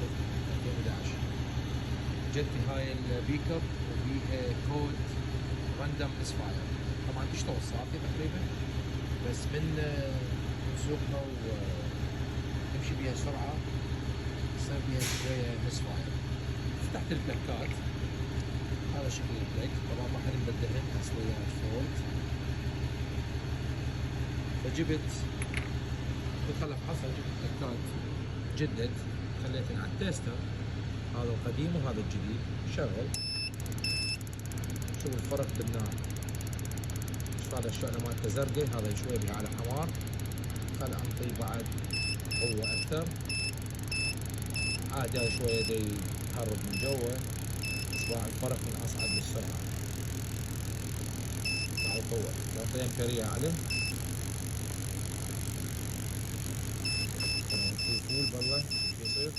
اوتوماتيك 2011. جتني هاي البيك اب وبيها كود راندوم مسفاير. طبعا تشتغل صافية تقريبا، بس من نسوقها وتمشي بيها سرعة يصير بيها شوية مسفاير. فتحت البلاكات، هذا شكل البلاك. طبعا ما حد مبدلهن، اصليات فورد. فجبت قلت خله افحصها، جبت بلاكات جدد، خليتهن على التيستر، هذا القديم وهذا الجديد. شغل، شوف الفرق بالنار. شوف هذا الشعلة مالته زرقاء، هذا شوي بها على حمار. خل انطي بعد قوة اكثر. عادي هذا شوية دي يهرب من جوه، بس الفرق من اصعد بالسرعة مع القوة. نعطي امبيرية عليه، في فول بالله شو يصير.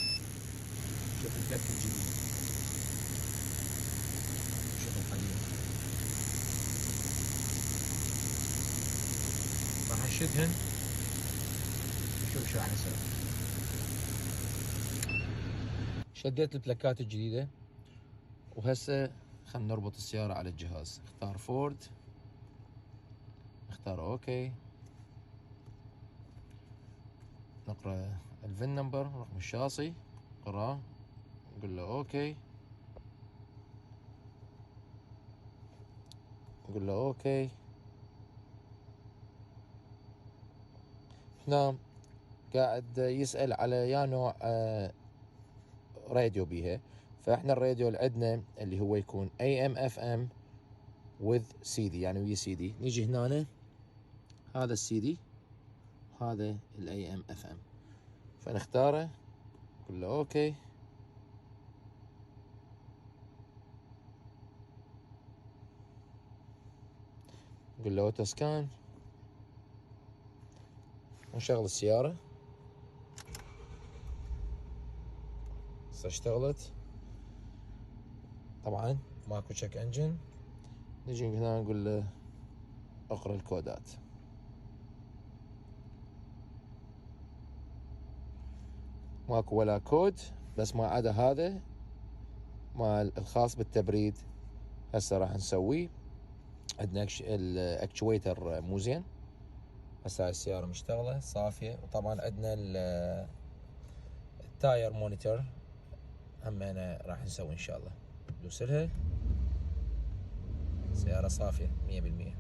شوف البلاك الجديد، شوف القديم. راح اشدهن نشوف شو راح يصير. شديت البلاكات الجديدة، وهسه خلينا نربط السيارة على الجهاز. اختار فورد، اختار اوكي، نقرأ الفين نمبر رقم الشاصي، قراه، نقول له اوكي، نقول له اوكي. هنا قاعد يسأل على يا نوع راديو بيها. فاحنا الراديو اللي عندنا اللي هو يكون AM FM with CD، يعني ويا CD. نيجي هنا، هذا الCD، هذا AM FM، فنختاره، نقول له اوكي. نقول له اوتو سكان، ونشغل السيارة. هسه اشتغلت. طبعا ماكو تشيك انجن. نجي هنا نقول له اقرا الكودات. ماكو ولا كود، بس ما عدا هذا مال الخاص بالتبريد. هسه راح نسويه. عندنا الاكتويتر مو زين. هسه هاي السيارة مشتغلة صافية. وطبعا عندنا التاير مونيتور هم أنا راح نسوي ان شاء الله. دوسلها، سيارة صافية 100%.